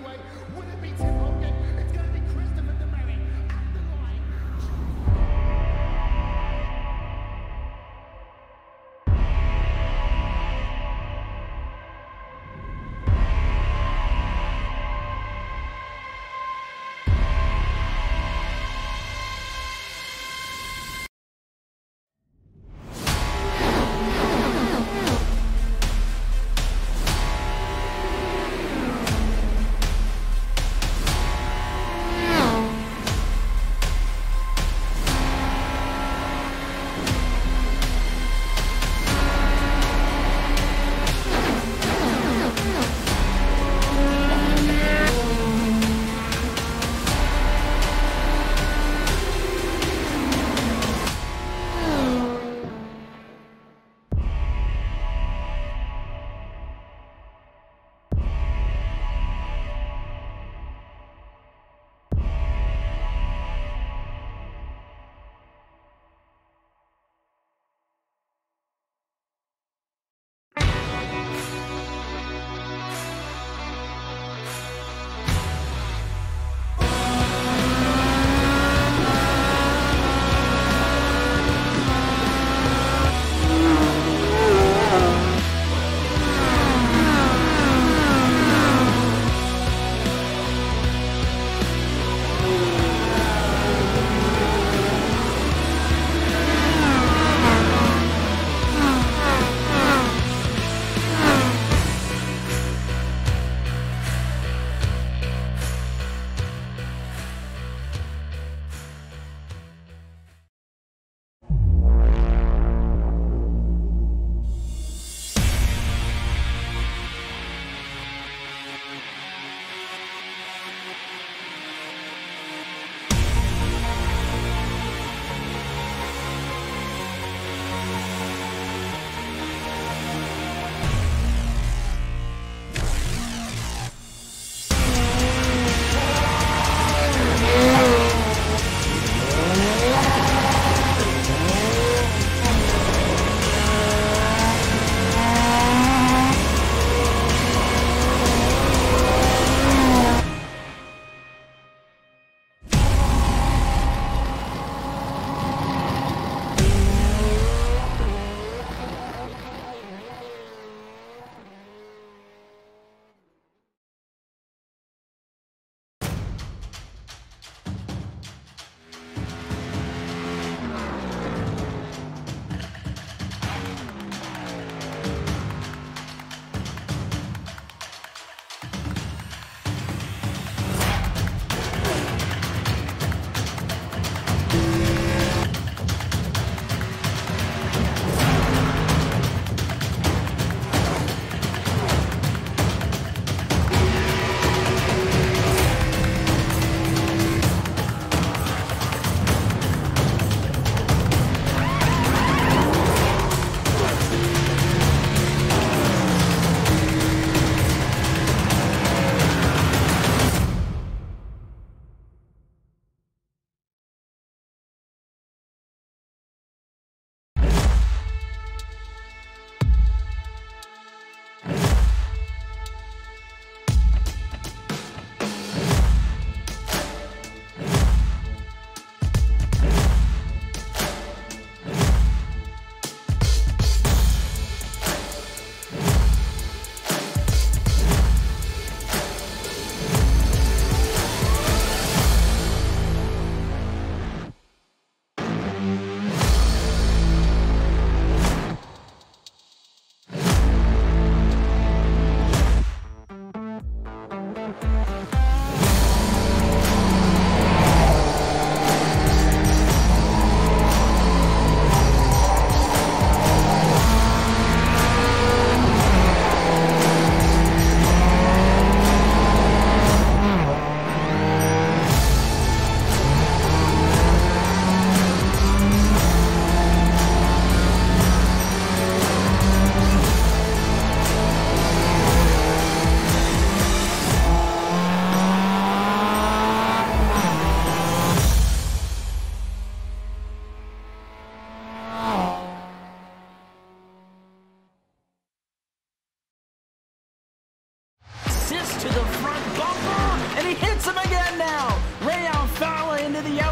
Raceway. Will it be Tim Hogan? It's going to be Christopher DeMary at the line.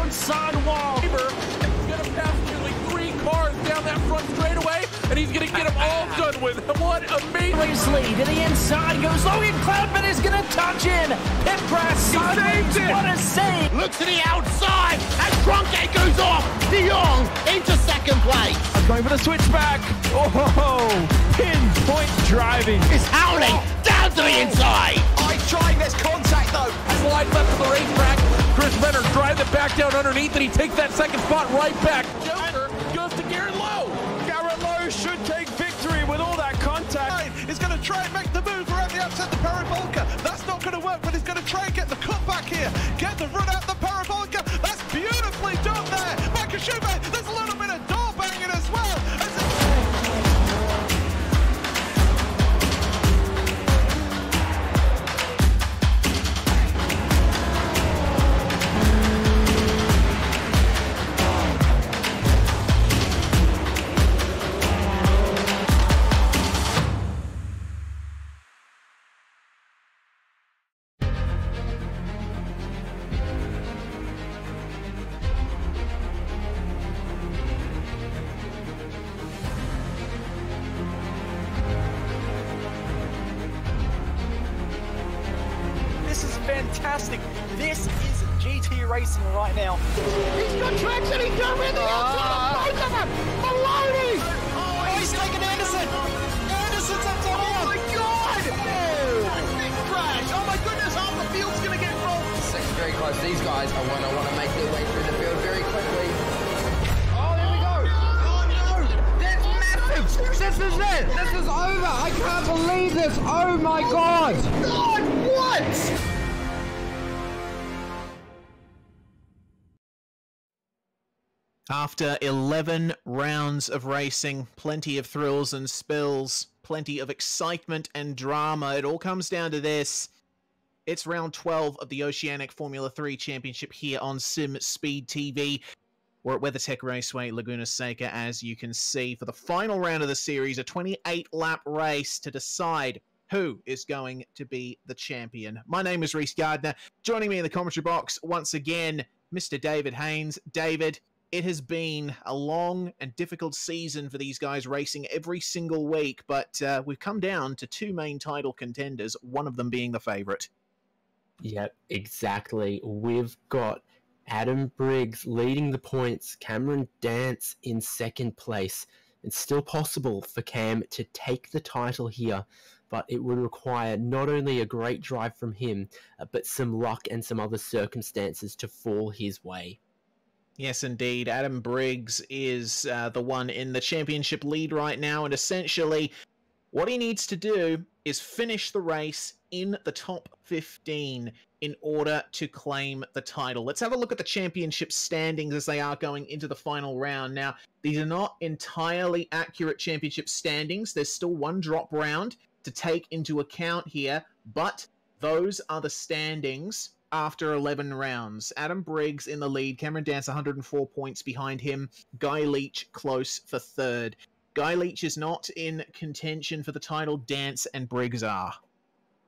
outside wall. He's going to pass nearly 3 cars down that front straightaway, and he's going to get them all done with. What amazing. Race lead to the inside goes Logan Cloudman is going to touch in. Pit crash sideways. What a save. Look to the outside as Trunkgate goes off. De Jong into second place. Going for the switchback. Oh, pinpoint driving. It's howling down to the inside. I'm trying this contact though. Slide left of the racetrack. Chris Renner drives it back down underneath, and he takes that second spot right back. Joker goes to Garrett Lowe. Garrett Lowe should take victory with all that contact. He's going to try and make the move around the outside the parabolica. That's not going to work, but he's going to try and get the cut back here. Get the run out the parabolica. That's beautifully done there. Michael Schumacher, there's a little bit of door banging as well. This is fantastic. This is GT racing right now. He's got traction. He's going the outside of both of them. Maloney. Oh, he's taking Anderson. Anderson's up to him. Oh my God. Big crash. Oh my goodness. Half the field's going to get rolled. Second very close. These guys are want to make their way through the field very quickly. Oh, there we go. Oh no. That's massive! This is it! This is over! I can't believe this! Oh my god! God, what? After 11 rounds of racing, plenty of thrills and spills, plenty of excitement and drama, it all comes down to this. It's round 12 of the Oceanic Formula 3 Championship here on SimSpeed TV. We're at WeatherTech Raceway, Laguna, Seca, as you can see, for the final round of the series, a 28-lap race to decide who is going to be the champion. My name is Reese Gardner. Joining me in the commentary box, once again, Mr. David Haynes. David, it has been a long and difficult season for these guys racing every single week, but we've come down to 2 main title contenders, one of them being the favourite. Yep, exactly. We've got Adam Briggs leading the points, Cameron Dance in second place. It's still possible for Cam to take the title here, but it would require not only a great drive from him, but some luck and some other circumstances to fall his way. Yes, indeed. Adam Briggs is the one in the championship lead right now, and essentially what he needs to do is finish the race in the top 15 in order to claim the title. Let's have a look at the championship standings as they are going into the final round. Now, these are not entirely accurate championship standings. There's still one drop round to take into account here, but those are the standings after 11 rounds. Adam Briggs in the lead, Cameron Dance 104 points behind him, Guy Leach close for third. Guy Leach is not in contention for the title, Dance and Briggs are.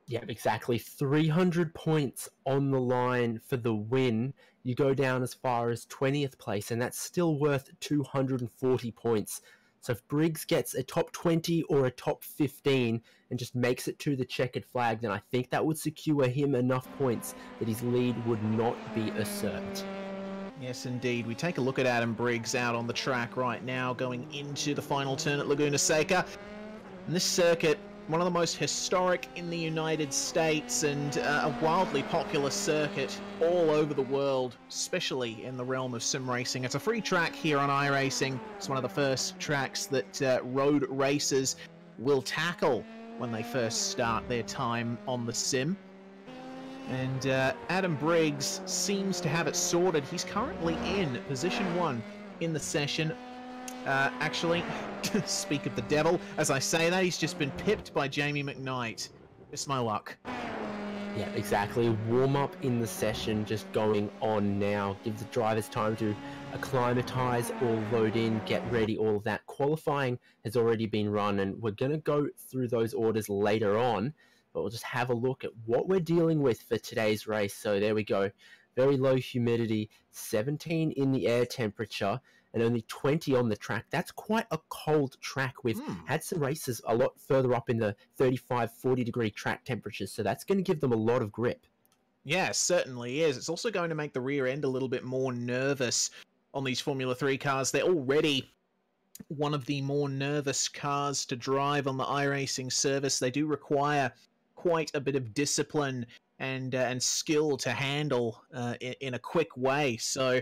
Yep, exactly. 300 points on the line for the win. You go down as far as 20th place, and that's still worth 240 points. So if Briggs gets a top 20 or a top 15 and just makes it to the checkered flag, then I think that would secure him enough points that his lead would not be usurped. Yes, indeed. We take a look at Adam Briggs out on the track right now, going into the final turn at Laguna Seca. And this circuit, one of the most historic in the United States and a wildly popular circuit all over the world, especially in the realm of sim racing. It's a free track here on iRacing. It's one of the first tracks that road racers will tackle when they first start their time on the sim. And Adam Briggs seems to have it sorted. He's currently in position 1 in the session. Actually, speak of the devil, as I say that, he's just been pipped by Jamie McKnight. Just my luck. Yeah, exactly. Warm-up in the session just going on now. Give the drivers time to acclimatise, all load in, get ready, all of that. Qualifying has already been run, and we're going to go through those orders later on, but we'll just have a look at what we're dealing with for today's race. So there we go. very low humidity, 17 in the air temperature, and only 20 on the track. That's quite a cold track. We've had some races a lot further up in the 35, 40 degree track temperatures, so that's going to give them a lot of grip. Yeah, certainly is. It's also going to make the rear end a little bit more nervous on these Formula 3 cars. They're already one of the more nervous cars to drive on the iRacing service. They do require quite a bit of discipline and skill to handle in a quick way. So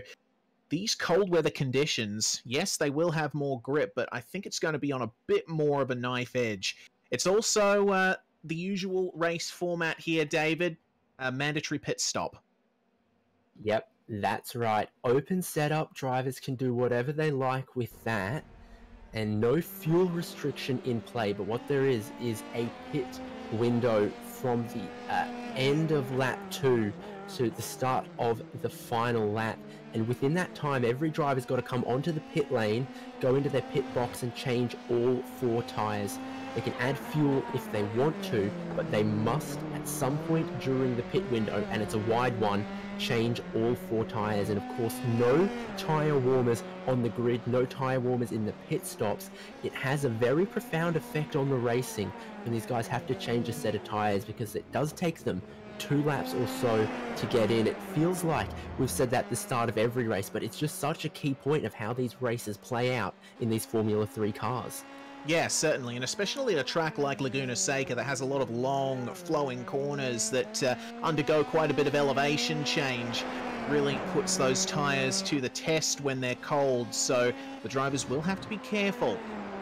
these cold weather conditions, yes, they will have more grip, but I think it's going to be on a bit more of a knife edge. It's also the usual race format here, David, a mandatory pit stop. Yep, that's right. Open setup, drivers can do whatever they like with that, and no fuel restriction in play, but what there is a pit window from the end of lap 2 to the start of the final lap, and within that time every driver's got to come onto the pit lane, go into their pit box and change all 4 tyres. They can add fuel if they want to, but they must at some point during the pit window, and it's a wide one, change all 4 tyres. And of course no tyre warmers on the grid, no tyre warmers in the pit stops. It has a very profound effect on the racing when these guys have to change a set of tyres, because it does take them 2 laps or so to get in. It feels like we've said that at the start of every race, but it's just such a key point of how these races play out in these Formula 3 cars. Yeah, certainly, and especially at a track like Laguna Seca that has a lot of long, flowing corners that undergo quite a bit of elevation change, really puts those tyres to the test when they're cold, so the drivers will have to be careful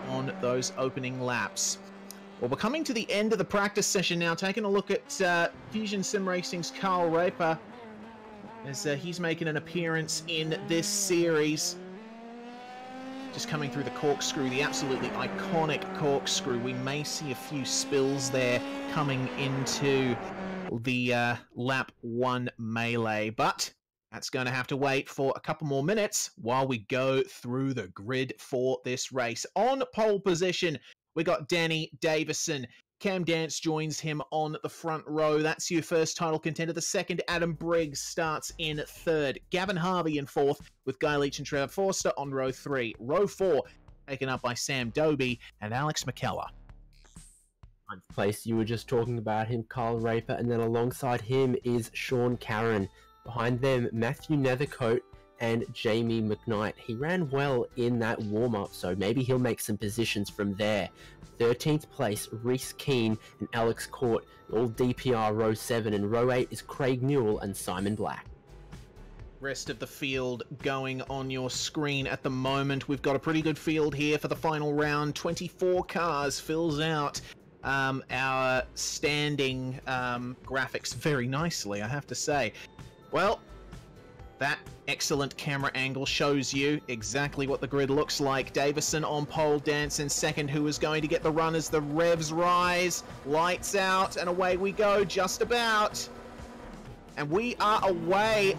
on those opening laps. Well, we're coming to the end of the practice session now, taking a look at Fusion Sim Racing's Carl Raper, as he's making an appearance in this series. Just coming through the corkscrew, the absolutely iconic corkscrew. We may see a few spills there coming into the lap 1 melee, but that's going to have to wait for a couple more minutes while we go through the grid for this race. On pole position, we got Danny Davison. Cam Dance joins him on the front row. That's your first title contender. The second, Adam Briggs, starts in third. Gavin Harvey in fourth, with Guy Leach and Trevor Forster on row 3. Row 4, taken up by Sam Doby and Alex McKellar. Ninth place, you were just talking about him, Carl Raper, and then alongside him is Sean Caron. Behind them, Matthew Nethercote and Jamie McKnight. He ran well in that warm-up, so maybe he'll make some positions from there. 13th place, Reese Keane and Alex Court, all DPR row 7, and row 8 is Craig Newell and Simon Black. Rest of the field going on your screen at the moment. We've got a pretty good field here for the final round. 24 cars fills out our standing graphics very nicely, I have to say. Well, that excellent camera angle shows you exactly what the grid looks like. Davison on pole, Dance in second, who is going to get the run as the revs rise. Lights out, and away we go, just about. And we are away.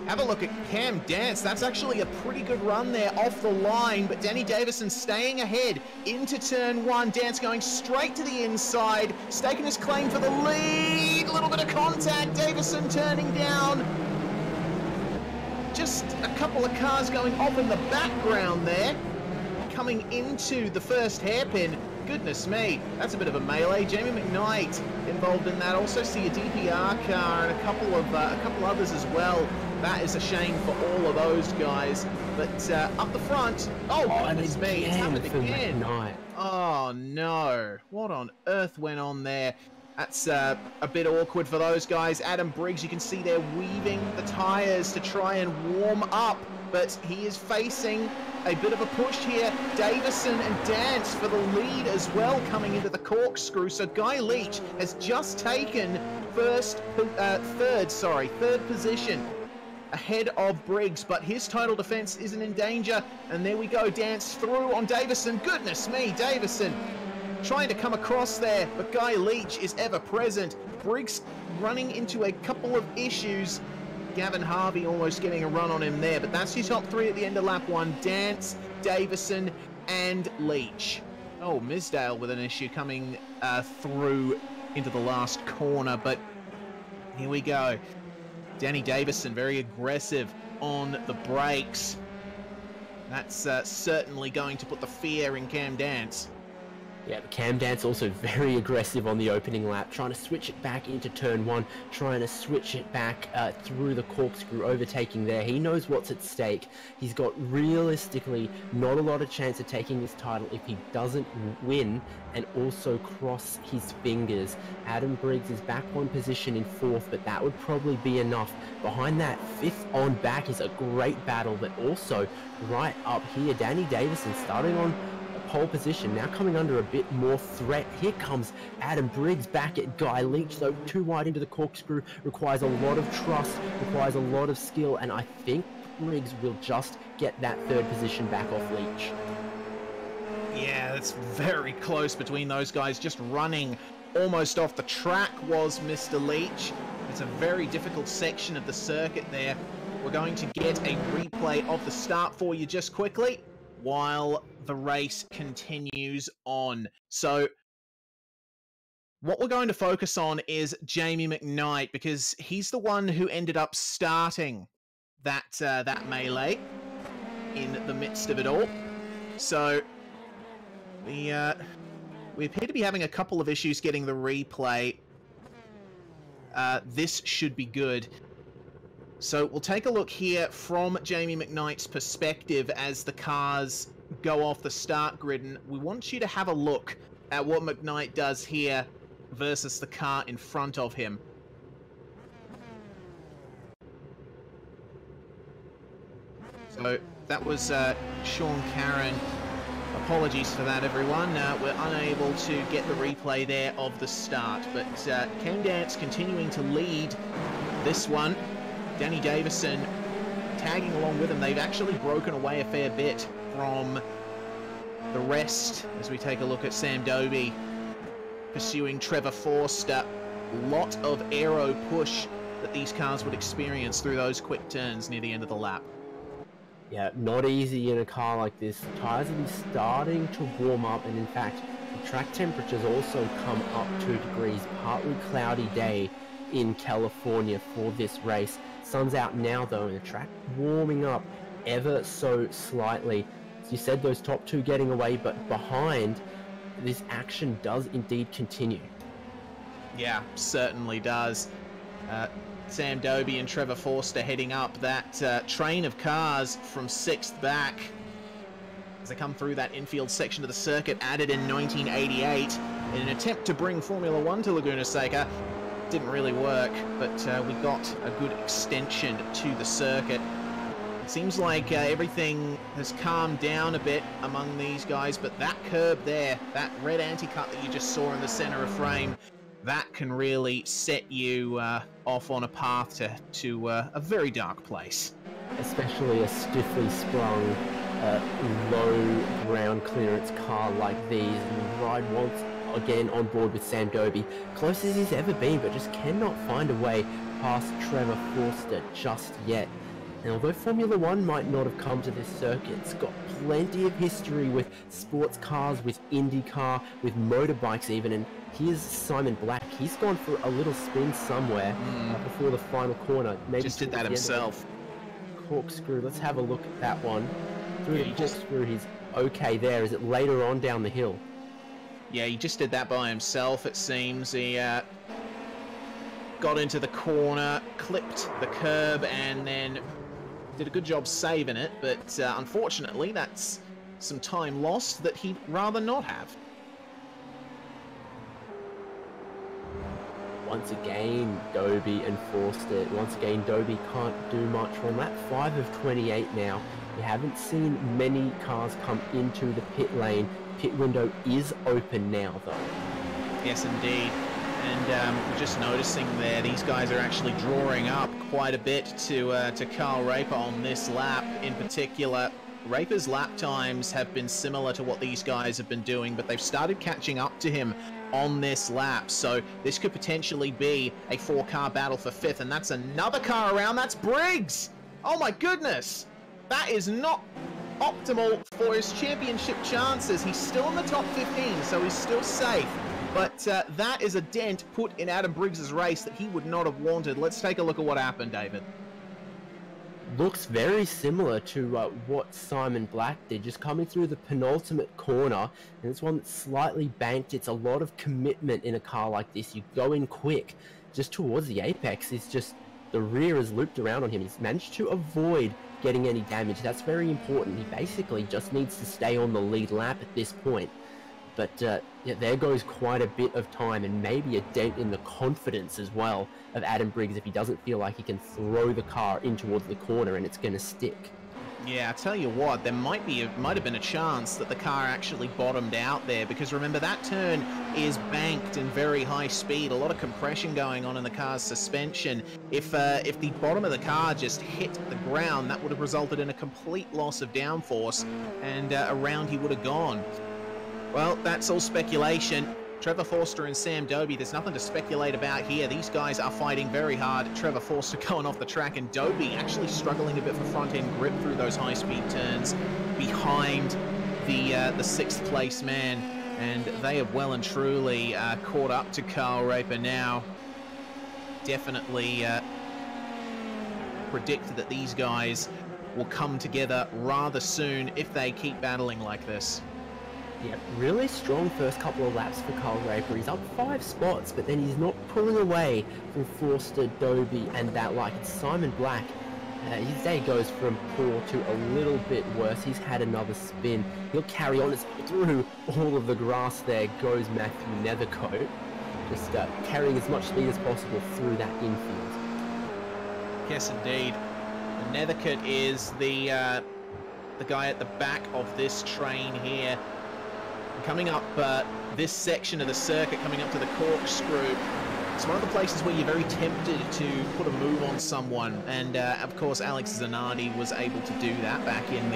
Have a look at Cam Dance. That's actually a pretty good run there off the line, but Danny Davison staying ahead into turn 1. Dance going straight to the inside, staking his claim for the lead. A little bit of contact, Davison turning down. Just a couple of cars going off in the background there, coming into the first hairpin. Goodness me, that's a bit of a melee. Jamie McKnight involved in that. Also see a DPR car and a couple others as well. That is a shame for all of those guys. But up the front, oh goodness me, it's happened again. Oh no, what on earth went on there? That's a bit awkward for those guys. Adam Briggs, you can see they're weaving the tyres to try and warm up, but he is facing a bit of a push here. Davison and Dance for the lead as well coming into the corkscrew. So Guy Leach has just taken third position ahead of Briggs, but his title defense isn't in danger. And there we go, Dance through on Davison. Goodness me, Davison trying to come across there, but Guy Leach is ever present. Briggs running into a couple of issues. Gavin Harvey almost getting a run on him there, but that's your top 3 at the end of lap 1. Dance, Davison, and Leach. Oh, Misdale with an issue coming through into the last corner, but here we go. Danny Davison very aggressive on the brakes. That's certainly going to put the fear in Cam Dance. Yeah, but Cam Dance also very aggressive on the opening lap, trying to switch it back into turn 1, trying to switch it back through the corkscrew, overtaking there. He knows what's at stake. He's got realistically not a lot of chance of taking this title if he doesn't win and also cross his fingers. Adam Briggs is back on position in 4th, but that would probably be enough. Behind that, 5th on back is a great battle, but also right up here, Danny Davison starting on pole position, now coming under a bit more threat. Here comes Adam Briggs back at Guy Leach, though too wide into the corkscrew, requires a lot of trust, requires a lot of skill, and I think Briggs will just get that 3rd position back off Leach. Yeah, that's very close between those guys. Just running almost off the track was Mr. Leach. It's a very difficult section of the circuit there. We're going to get a replay of the start for you just quickly while the race continues on. So what we're going to focus on is Jamie McKnight, because he's the one who ended up starting that that melee in the midst of it all. So we appear to be having a couple of issues getting the replay. This should be good. So we'll take a look here from Jamie McKnight's perspective as the cars go off the start grid, and we want you to have a look at what McKnight does here versus the car in front of him. So that was Sean Caron. Apologies for that, everyone. We're unable to get the replay there of the start, but Cam Dance continuing to lead this one. Danny Davison tagging along with him. They've actually broken away a fair bit from the rest as we take a look at Sam Doby pursuing Trevor Forster. Lot of aero push that these cars would experience through those quick turns near the end of the lap. Yeah, not easy in a car like this. Tyres will be starting to warm up, and in fact, the track temperatures also come up 2 degrees. Partly cloudy day in California for this race. Sun's out now though, and the track warming up ever so slightly. As you said, those top 2 getting away, but behind, this action does indeed continue. Yeah, certainly does. Sam Doby and Trevor Forster heading up that train of cars from 6th back as they come through that infield section of the circuit, added in 1988 in an attempt to bring Formula 1 to Laguna Seca. Didn't really work, but we got a good extension to the circuit. It seems like everything has calmed down a bit among these guys, but that curb there, that red anti-cut that you just saw in the center of frame, that can really set you off on a path to a very dark place. Especially a stiffly sprung, low ground clearance car like these, and the ride once again on board with Sam Doby, close as he's ever been, but just cannot find a way past Trevor Forster just yet. And although Formula 1 might not have come to this circuit, it's got plenty of history with sports cars, with IndyCar, with motorbikes even, and here's Simon Black. He's gone for a little spin somewhere before the final corner. Maybe just did that himself. Corkscrew, let's have a look at that one. Through the corkscrew, he's okay there. Is it later on down the hill? Yeah, he just did that by himself, it seems. He got into the corner, clipped the curb, and then did a good job saving it, but unfortunately that's some time lost that he'd rather not have. Once again, Doby and Forster. Once again, Doby can't do much on that 5 of 28 now. We haven't seen many cars come into the pit lane. Pit window is open now, though. Yes, indeed. And we're just noticing there, these guys are actually drawing up quite a bit to Carl Raper on this lap in particular. Raper's lap times have been similar to what these guys have been doing, but they've started catching up to him on this lap. So this could potentially be a 4-car battle for 5th, and that's another car around. That's Briggs! Oh my goodness! That is not optimal for his championship chances. He's still in the top 15, so he's still safe. But that is a dent put in Adam Briggs' race that he would not have wanted. Let's take a look at what happened, David. Looks very similar to what Simon Black did, just coming through the penultimate corner, and it's one that's slightly banked. It's a lot of commitment in a car like this. You go in quick, just towards the apex. It's just the rear is looped around on him. He's managed to avoid getting any damage. That's very important. He basically just needs to stay on the lead lap at this point. But yeah, there goes quite a bit of time, and maybe a dent in the confidence as well of Adam Briggs if he doesn't feel like he can throw the car in towards the corner and it's going to stick. Yeah, I tell you what, there might have been a chance that the car actually bottomed out there, because remember, that turn is banked in very high speed, a lot of compression going on in the car's suspension. If the bottom of the car just hit the ground, that would have resulted in a complete loss of downforce, and around he would have gone. Well, that's all speculation. Trevor Forster and Sam Doby, there's nothing to speculate about here. These guys are fighting very hard. Trevor Forster going off the track, and Doby actually struggling a bit for front-end grip through those high-speed turns behind the sixth place man. And they have well and truly caught up to Carl Raper now. Definitely predict that these guys will come together rather soon if they keep battling like this. Yeah, really strong first couple of laps for Carl Raper. He's up 5 spots, but then he's not pulling away from Forster, Doby, and that like it's Simon Black. His day goes from poor to a little bit worse. He's had another spin. He'll carry on through all of the grass. There goes Matthew Nethercote, just carrying as much speed as possible through that infield. Yes, indeed. Nethercote is the guy at the back of this train here. Coming up this section of the circuit, coming up to the corkscrew, it's one of the places where you're very tempted to put a move on someone, and of course Alex Zanardi was able to do that back in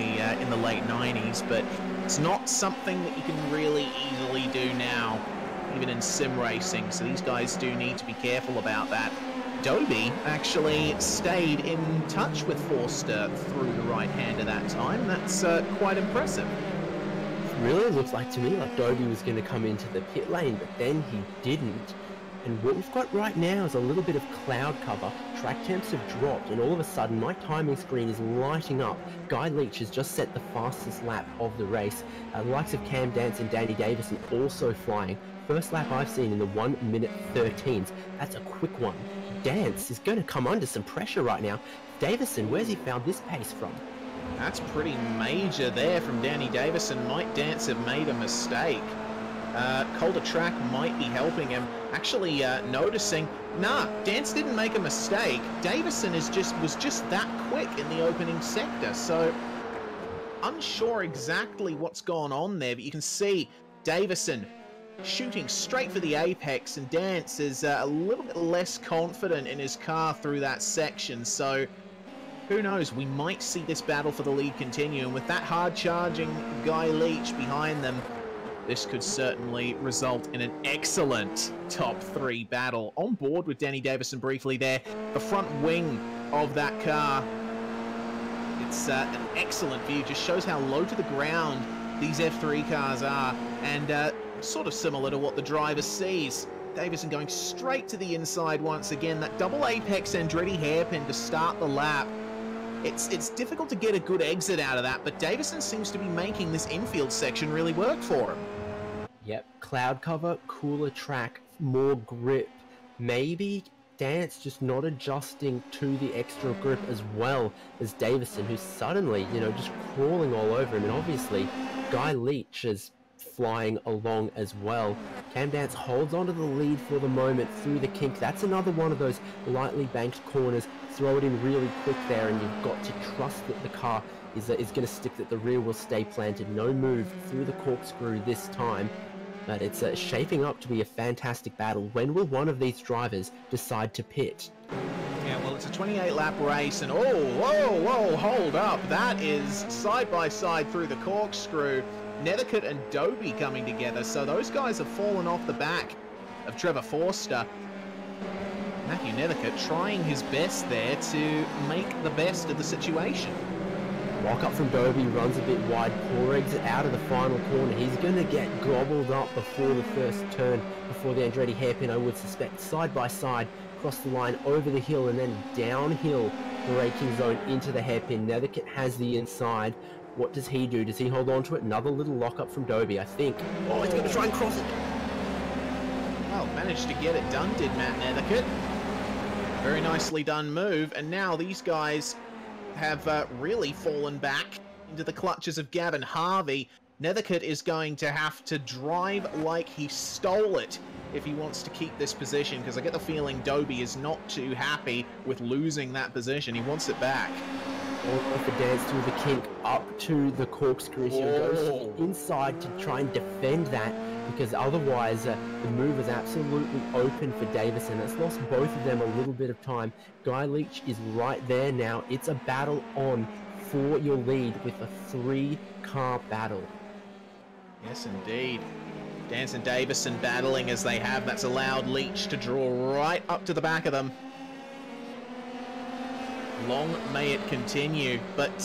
the late 90s, but it's not something that you can really easily do now, even in sim racing, so these guys do need to be careful about that. Doby actually stayed in touch with Forster through the right hand at that time. That's quite impressive. Really looks like to me like Doby was going to come into the pit lane, but then he didn't. And what we've got right now is a little bit of cloud cover. Track temps have dropped, and all of a sudden my timing screen is lighting up. Guy Leach has just set the fastest lap of the race. The likes of Cam Dance and Danny Davison also flying. First lap I've seen in the 1:13. That's a quick one. Dance is going to come under some pressure right now. Davison, where's he found this pace from? That's pretty major there from Danny Davison. Might Dance have made a mistake? Colder track might be helping him. Actually noticing, nah, Dance didn't make a mistake. Davison was just that quick in the opening sector, so unsure exactly what's gone on there, but you can see Davison shooting straight for the apex, and Dance is a little bit less confident in his car through that section, so who knows, we might see this battle for the lead continue, and with that hard-charging Guy Leach behind them, this could certainly result in an excellent top 3 battle. On board with Danny Davison briefly there, the front wing of that car, it's an excellent view, just shows how low to the ground these F3 cars are, and sort of similar to what the driver sees. Davison going straight to the inside once again, that double apex Andretti hairpin to start the lap. It's difficult to get a good exit out of that, but Davison seems to be making this infield section really work for him. Yep, cloud cover, cooler track, more grip. Maybe Dance just not adjusting to the extra grip as well as Davison, who's suddenly, just crawling all over him. And obviously, Guy Leach is flying along as well. Cam Dance holds onto the lead for the moment through the kink. That's another one of those lightly banked corners. Throw it in really quick there, and you've got to trust that the car is going to stick, that the rear will stay planted. No move through the corkscrew this time, but it's shaping up to be a fantastic battle. When will one of these drivers decide to pit? Yeah, well, it's a 28-lap race, and whoa, hold up. That is side by side through the corkscrew. Nethercote and Doby coming together, so those guys have fallen off the back of Trevor Forster. Matthew Nethercote trying his best there to make the best of the situation. Lock up from Dobie, runs a bit wide, poor exit out of the final corner. He's going to get gobbled up before the first turn, before the Andretti hairpin, I would suspect. Side by side, across the line, over the hill, and then downhill, braking zone into the hairpin. Netherkit has the inside. What does he do? Does he hold on to it? Another little lock up from Dobie, I think. Oh, he's going to try and cross it. Well, managed to get it done, did Matt Netherkit. Very nicely done move, and now these guys have really fallen back into the clutches of Gavin Harvey. Netherkit is going to have to drive like he stole it if he wants to keep this position, because I get the feeling Dobie is not too happy with losing that position. He wants it back. Off the dance through the kink up to the corkscrew. He goes inside to try and defend that, because otherwise the move is absolutely open for Davison. That's lost both of them a little bit of time. Guy Leach is right there now. It's a battle on for your lead with a 3-car battle. Yes, indeed. Dance and Davison battling as they have. That's allowed Leach to draw right up to the back of them. Long may it continue, but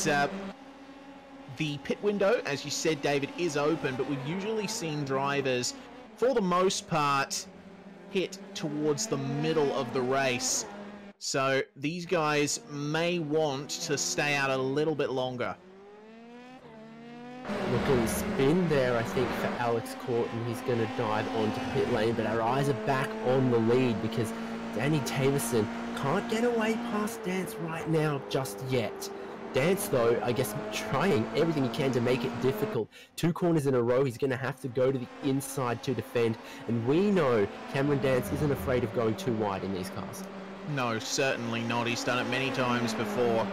the pit window, as you said, David, is open, but we've usually seen drivers, for the most part, hit towards the middle of the race. So these guys may want to stay out a little bit longer. Looking spin there, I think, for Alex Corton. He's going to dive onto pit lane, but our eyes are back on the lead because Danny Davison can't get away past Dance right now just yet. Dance, though, I guess, trying everything he can to make it difficult. 2 corners in a row, he's going to have to go to the inside to defend. And we know Cameron Dance isn't afraid of going too wide in these cars. No, certainly not. He's done it many times before.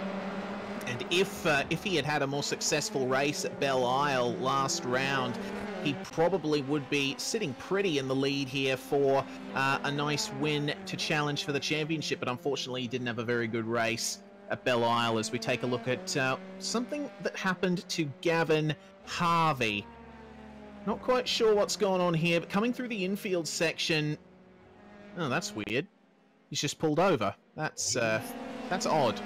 And if he had had a more successful race at Belle Isle last round, he probably would be sitting pretty in the lead here for a nice win to challenge for the championship. But unfortunately, he didn't have a very good race at Belle Isle, as we take a look at something that happened to Gavin Harvey. Not quite sure what's going on here, but coming through the infield section... Oh, that's weird. He's just pulled over. That's odd.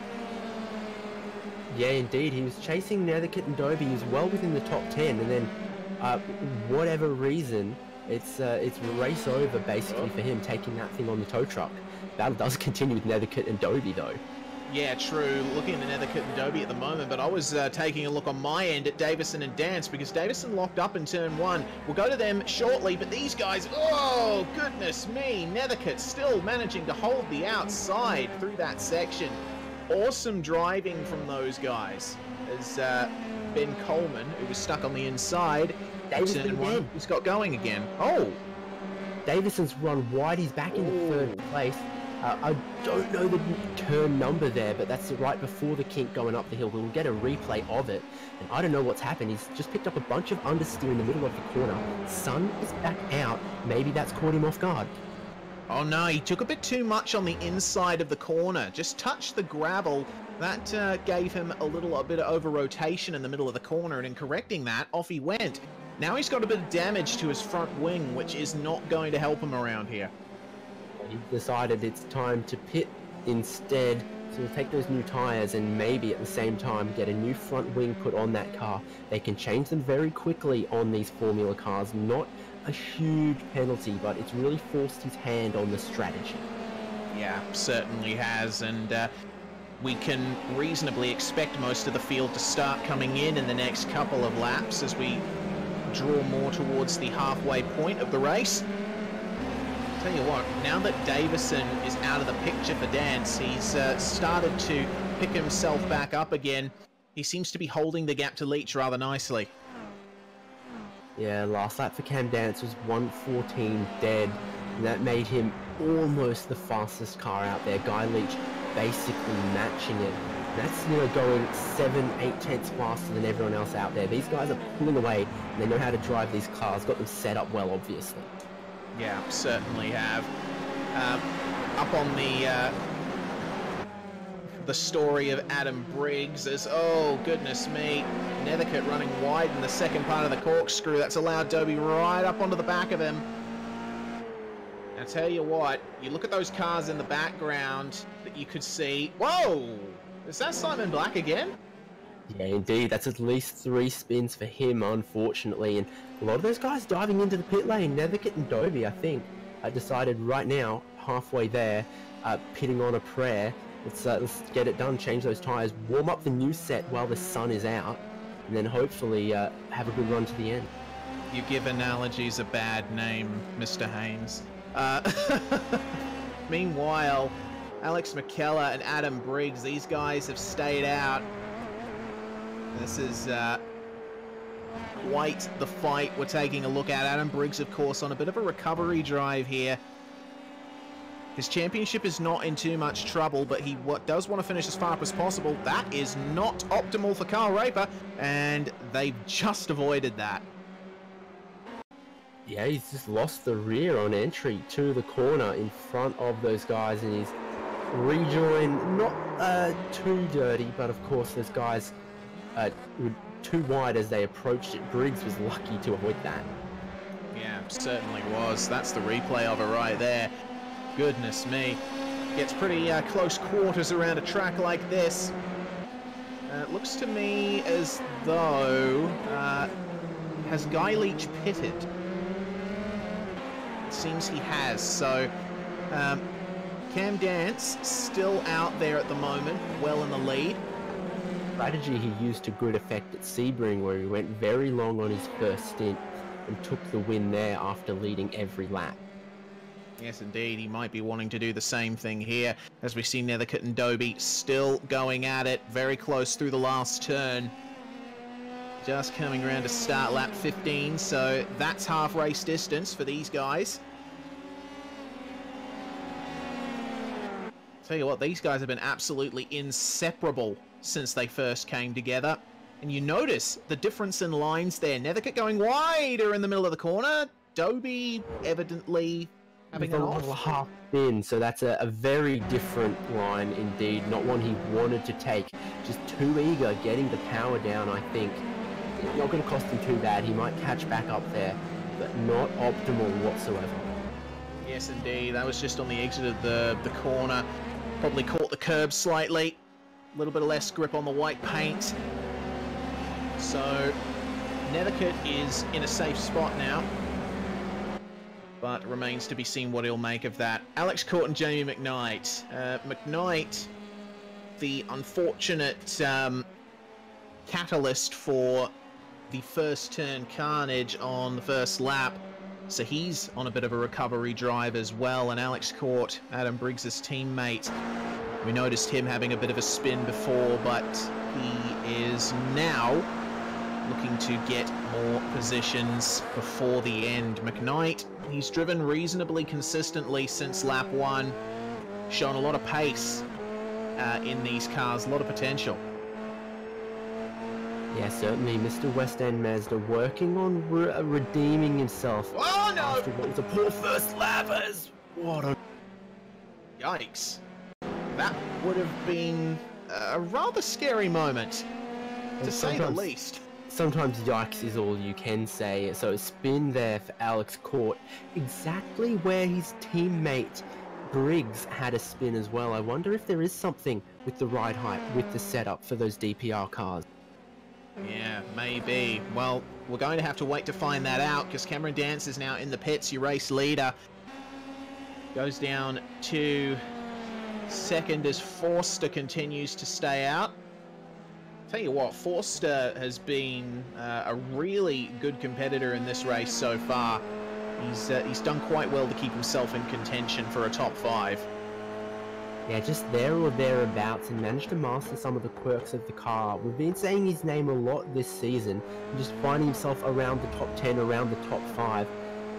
Yeah, indeed. He was chasing Netherkit and Dobie. He was well within the top 10, and then, whatever reason, it's race over, basically, for him, taking that thing on the tow truck. Battle does continue with Netherkit and Dobie, though. Yeah, true. Looking at Netherkit and Dobie at the moment, but I was taking a look on my end at Davison and Dance, because Davison locked up in turn 1. We'll go to them shortly, but these guys, oh, goodness me. Netherkit still managing to hold the outside through that section. Awesome driving from those guys. As Ben Coleman, who was stuck on the inside, turn 1, he's got going again. Oh! Davison's run wide. He's back in the 3rd place. I don't know the turn number there, but that's right before the kink going up the hill. We'll get a replay of it. And I don't know what's happened. He's just picked up a bunch of understeer in the middle of the corner. Sun is back out. Maybe that's caught him off guard. Oh no, he took a bit too much on the inside of the corner. Just touched the gravel. That gave him a bit of over-rotation in the middle of the corner, and in correcting that, off he went. Now he's got a bit of damage to his front wing, which is not going to help him around here. He decided it's time to pit instead, so we'll take those new tyres and maybe at the same time get a new front wing put on that car. They can change them very quickly on these Formula cars. Not a huge penalty, but it's really forced his hand on the strategy. Yeah, certainly has, and we can reasonably expect most of the field to start coming in the next couple of laps as we draw more towards the halfway point of the race. Tell you what, now that Davison is out of the picture for Dance, he's started to pick himself back up again. He seems to be holding the gap to Leach rather nicely. Yeah, last lap for Cam Dance was 1:14 dead, and that made him almost the fastest car out there. Guy Leach basically matching it. That's, you know, going 7-8 tenths faster than everyone else out there. These guys are pulling away, and they know how to drive these cars. Got them set up well, obviously. Yeah, certainly have. Up on the story of Adam Briggs as, oh goodness me, Netherkit running wide in the second part of the corkscrew. That's allowed Dobie right up onto the back of him. I tell you what, you look at those cars in the background that you could see. Whoa! Is that Simon Black again? Yeah, indeed. That's at least 3 spins for him, unfortunately. And a lot of those guys diving into the pit lane. Netherkit and Dobie, I think, decided right now, halfway there, pitting on a prayer. Let's get it done, change those tyres, warm up the new set while the sun is out, and then hopefully have a good run to the end. You give analogies a bad name, Mr. Haynes. Meanwhile, Alex McKellar and Adam Briggs, these guys have stayed out. This is quite the fight we're taking a look at. Adam Briggs, of course, on a bit of a recovery drive here. His championship is not in too much trouble, but he does want to finish as far up as possible. That is not optimal for Carl Raper, and they've just avoided that. Yeah, he's just lost the rear on entry to the corner in front of those guys, and he's rejoined, not too dirty, but of course those guys were too wide as they approached it. Briggs was lucky to avoid that. Yeah, certainly was. That's the replay of it right there. Goodness me. Gets pretty close quarters around a track like this. It looks to me as though... has Guy Leach pitted? It seems he has, so... Cam Dance still out there at the moment, well in the lead. Strategy he used to good effect at Sebring, where he went very long on his first stint and took the win there after leading every lap. Yes, indeed. He might be wanting to do the same thing here, as we see Netherkit and Dobie still going at it, very close through the last turn. Just coming around to start lap 15, so that's half race distance for these guys. Tell you what, these guys have been absolutely inseparable since they first came together. And you notice the difference in lines there. Netherkit going wider in the middle of the corner. Dobie evidently having an off. Half spin, so that's a very different line indeed. Not one he wanted to take. Just too eager, getting the power down, I think. Not going to cost him too bad. He might catch back up there, but not optimal whatsoever. Yes, indeed. That was just on the exit of the corner. Probably caught the curb slightly. A little bit of less grip on the white paint. So, Netherkit is in a safe spot now. But it remains to be seen what he'll make of that. Alex Court and Jamie McKnight. McKnight, the unfortunate catalyst for the first turn carnage on the first lap. So he's on a bit of a recovery drive as well. And Alex Court, Adam Briggs' teammate, we noticed him having a bit of a spin before, but he is now looking to get more positions before the end. McKnight, he's driven reasonably consistently since lap 1, shown a lot of pace in these cars, a lot of potential. Yeah, certainly Mr. West End Mazda working on redeeming himself. Oh no! After what was a poor first lap. What a... Yikes. That would have been a rather scary moment, to say the least. Sometimes yikes is all you can say. So a spin there for Alex Court, exactly where his teammate Briggs had a spin as well. I wonder if there is something with the ride height, with the setup for those DPR cars. Yeah, maybe. Well, we're going to have to wait to find that out, because Cameron Dance is now in the pits, your race leader. Goes down to second as Forster continues to stay out. Tell you what, Forster has been a really good competitor in this race so far. He's done quite well to keep himself in contention for a top 5. Yeah, just there or thereabouts, and managed to master some of the quirks of the car. We've been saying his name a lot this season, and just finding himself around the top 10, around the top 5.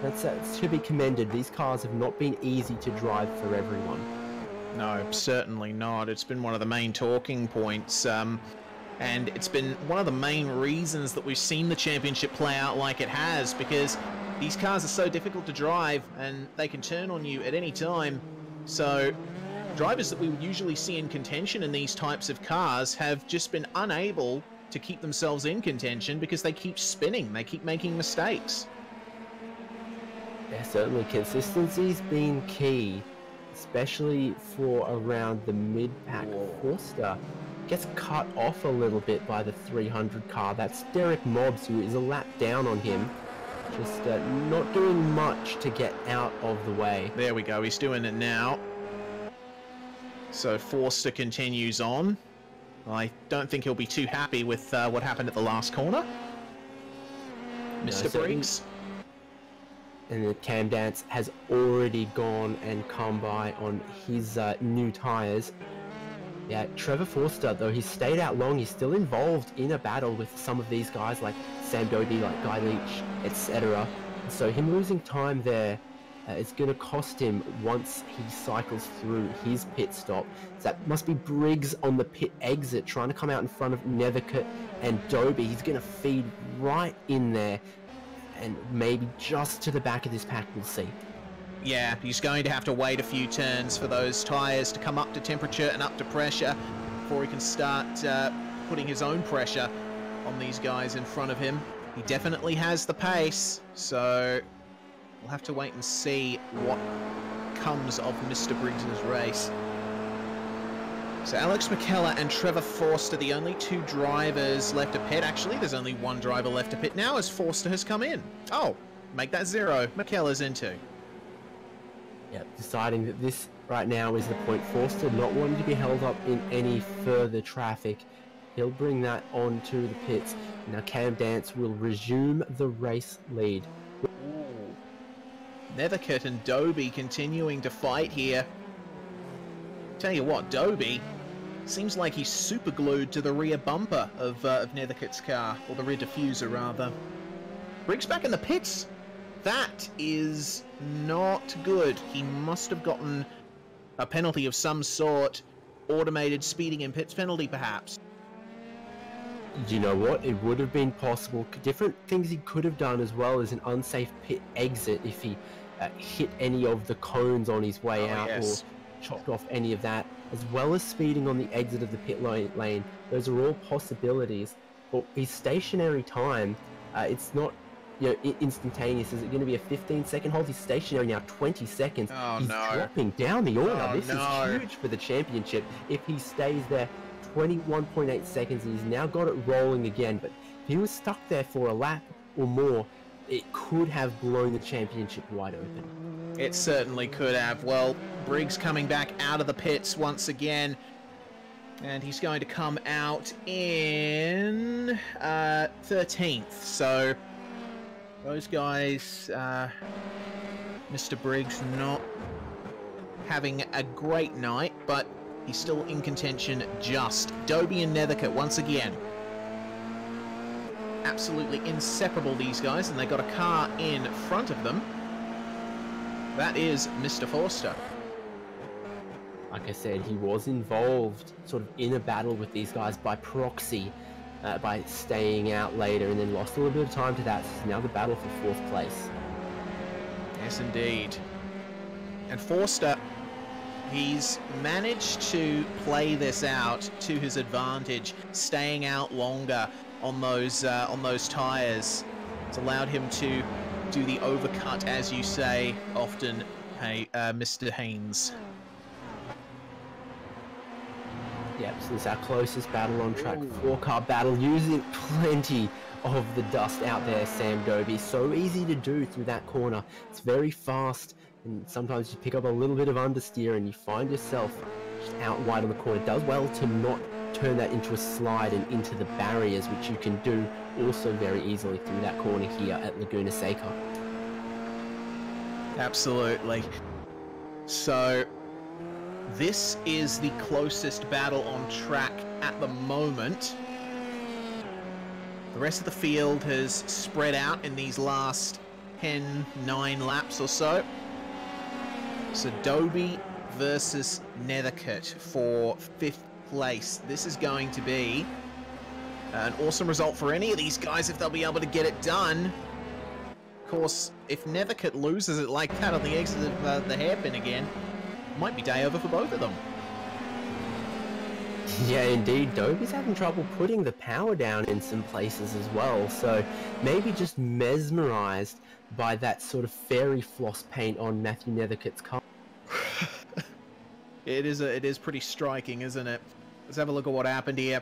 That's to be commended. These cars have not been easy to drive for everyone. No, certainly not. It's been one of the main talking points, and it's been one of the main reasons that we've seen the championship play out like it has, because these cars are so difficult to drive, and they can turn on you at any time. So drivers that we would usually see in contention in these types of cars have just been unable to keep themselves in contention because they keep spinning, they keep making mistakes. Yeah, certainly consistency's been key, especially for around the mid-pack. Forster gets cut off a little bit by the 300 car. That's Derek Mobbs, who is a lap down on him. Just not doing much to get out of the way. There we go, he's doing it now. So Forster continues on. I don't think he'll be too happy with what happened at the last corner. Mr. Briggs. And the Cam Dance has already gone and come by on his new tyres. Yeah, Trevor Forster, though he's stayed out long, he's still involved in a battle with some of these guys like Sam Doby, like Guy Leach, etc. So him losing time there is going to cost him once he cycles through his pit stop. So that must be Briggs on the pit exit, trying to come out in front of Nethercutt and Doby. He's going to feed right in there, and maybe just to the back of this pack, we'll see. Yeah, he's going to have to wait a few turns for those tyres to come up to temperature and up to pressure before he can start putting his own pressure on these guys in front of him. He definitely has the pace, so we'll have to wait and see what comes of Mr. Briggs' race. So Alex McKellar and Trevor Forster, the only two drivers left to pit. Actually, there's only one driver left to pit now as Forster has come in. Oh, make that 0. McKellar's into. Yeah, deciding that this right now is the point. Forster not wanting to be held up in any further traffic. He'll bring that on to the pits. Now Cam Dance will resume the race lead. Nethercutt and Doby continuing to fight here. Tell you what, Doby seems like he's super glued to the rear bumper of Nethercutt's car, or the rear diffuser rather. Briggs back in the pits. That is not good. He must have gotten a penalty of some sort. Automated speeding in pits penalty, perhaps. You know what? It would have been possible. Different things he could have done, as well as an unsafe pit exit if he hit any of the cones on his way out, yes, or chopped off any of that, as well as speeding on the exit of the pit lane. Those are all possibilities. But his stationary time, it's not, you know, instantaneous. Is it going to be a 15-second hold? He's stationary now 20 seconds. Oh, He's no. dropping down the order. Oh, this no. is huge for the championship. If he stays there 21.8 seconds, and he's now got it rolling again. But if he was stuck there for a lap or more, it could have blown the championship wide open. It certainly could have. Well, Briggs coming back out of the pits once again. And he's going to come out in 13th. So those guys, Mr. Briggs not having a great night, but he's still in contention just. Doby and Nethercutt once again. Absolutely inseparable, these guys, and they got a car in front of them. That is Mr. Forster. Like I said, he was involved sort of in a battle with these guys by proxy, by staying out later, and then lost a little bit of time to that. So now the battle for 4th place. Yes, indeed. And Forster, he's managed to play this out to his advantage, staying out longer on those tyres. It's allowed him to do the overcut, as you say often, hey, Mr. Haynes. Yep, so this is our closest battle on track. 4-car battle, using plenty of the dust out there, Sam Doby. So easy to do through that corner. It's very fast, and sometimes you pick up a little bit of understeer and you find yourself just out wide on the corner. It does well to not turn that into a slide and into the barriers, which you can do also very easily through that corner here at Laguna Seca. Absolutely. So this is the closest battle on track at the moment. The rest of the field has spread out in these last 9 laps or so. So Doby versus Nethercutt for 5th place. This is going to be an awesome result for any of these guys if they'll be able to get it done. Of course, if Nethercutt loses it like that on the exit of the hairpin again, might be day over for both of them. Yeah, indeed. Doby's having trouble putting the power down in some places as well, so maybe just mesmerized by that sort of fairy floss paint on Matthew Nethercutt's car. It is pretty striking, isn't it? Let's have a look at what happened here.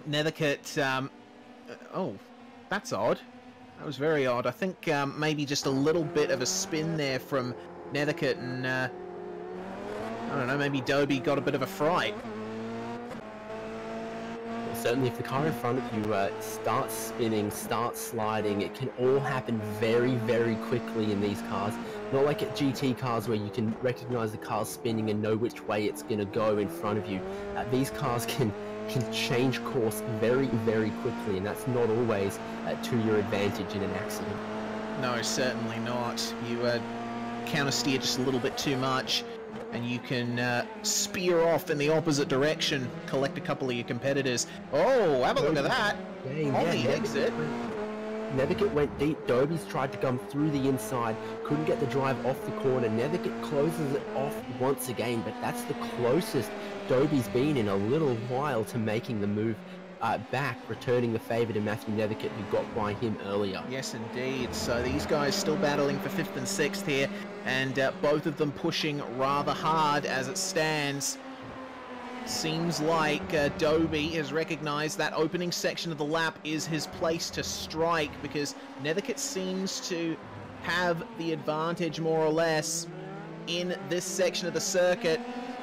Netherkit, oh, that's odd. That was very odd. I think maybe just a little bit of a spin there from Netherkit, and I don't know, maybe Dobie got a bit of a fright. Well, certainly if the car in front of you starts spinning, starts sliding, it can all happen very, very quickly in these cars. Not like at GT cars where you can recognize the car's spinning and know which way it's going to go in front of you. These cars can change course very, very quickly, and that's not always to your advantage in an accident. No, certainly not. You countersteer just a little bit too much, and you can spear off in the opposite direction, collect a couple of your competitors. Oh, have a look at that! On the exit. Netherkit went deep. Dobie's tried to come through the inside, couldn't get the drive off the corner. Netherkit closes it off once again, but that's the closest Dobie's been in a little while to making the move back, returning the favour to Matthew Netherkit, who got by him earlier. Yes, indeed. So these guys still battling for 5th and 6th here, and both of them pushing rather hard as it stands. Seems like Dobie has recognised that opening section of the lap is his place to strike, because Netherkit seems to have the advantage more or less in this section of the circuit.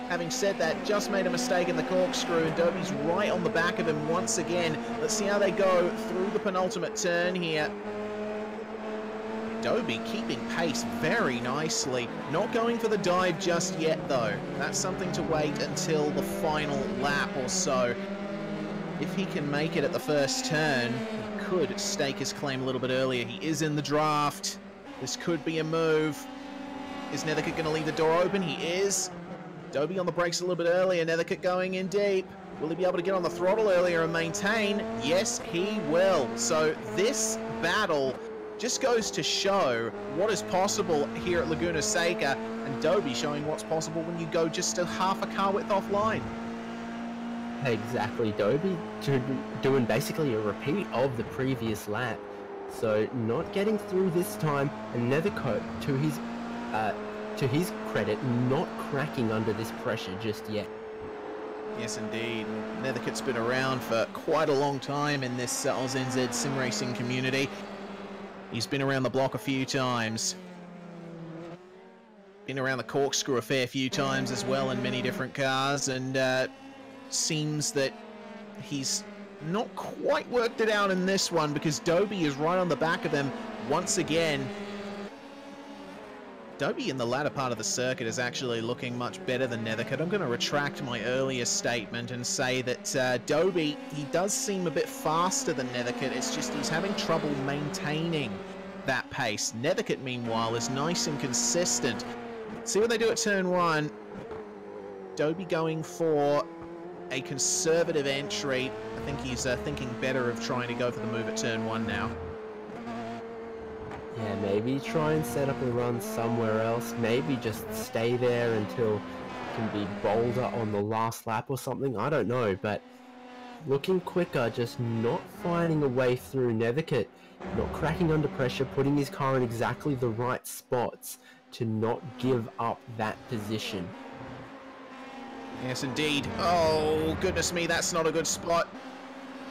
Having said that, just made a mistake in the corkscrew, and Dobie's right on the back of him once again. Let's see how they go through the penultimate turn here. Dobie keeping pace very nicely. Not going for the dive just yet, though. That's something to wait until the final lap or so. If he can make it at the first turn, he could stake his claim a little bit earlier. He is in the draft. This could be a move. Is Netherkit going to leave the door open? He is. Dobie on the brakes a little bit earlier. Netherkit going in deep. Will he be able to get on the throttle earlier and maintain? Yes, he will. So this battle just goes to show what is possible here at Laguna Seca, and Dobie showing what's possible when you go just a half a car width offline. Exactly, Dobie doing basically a repeat of the previous lap. So not getting through this time, and Netherkit, to his credit, not cracking under this pressure just yet. Yes, indeed. Netherkit's been around for quite a long time in this AusNZ sim racing community. He's been around the block a few times. Been around the corkscrew a fair few times as well in many different cars, and seems that he's not quite worked it out in this one, because Dobie is right on the back of him once again. Dobie in the latter part of the circuit is actually looking much better than Netherkit. I'm going to retract my earlier statement and say that Dobie, he does seem a bit faster than Netherkit. It's just he's having trouble maintaining that pace. Netherkit, meanwhile, is nice and consistent. See what they do at turn 1. Dobie going for a conservative entry. I think he's thinking better of trying to go for the move at turn 1 now. Yeah, maybe try and set up a run somewhere else. Maybe just stay there until it can be bolder on the last lap or something. I don't know, but looking quicker, just not finding a way through. Netherkit not cracking under pressure, putting his car in exactly the right spots to not give up that position. Yes, indeed. Oh, goodness me, that's not a good spot.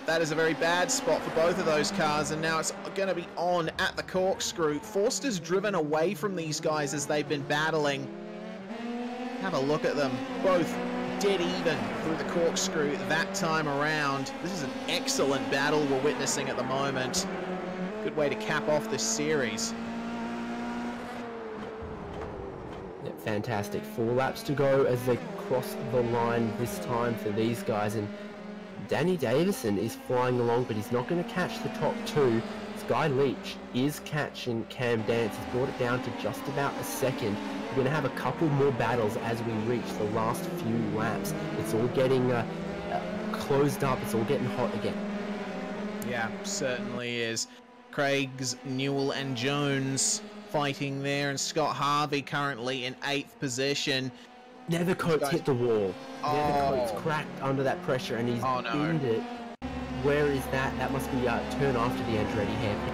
That is a very bad spot for both of those cars, and now it's going to be on at the corkscrew. Forster's driven away from these guys as they've been battling. Have a look at them. Both dead even through the corkscrew that time around. This is an excellent battle we're witnessing at the moment. Good way to cap off this series. Yeah, fantastic. 4 laps to go as they cross the line this time for these guys, and Danny Davison is flying along, but he's not going to catch the top 2. Sky Leach is catching Cam Dance. He's brought it down to just about a second. We're going to have a couple more battles as we reach the last few laps. It's all getting closed up. It's all getting hot again. Yeah, certainly is. Craig's, Newell and Jones fighting there, and Scott Harvey currently in 8th position. Netherkit's hit the wall. Netherkit's cracked under that pressure, and he's pinned it. Where is that? That must be turn after the Andretti hairpin.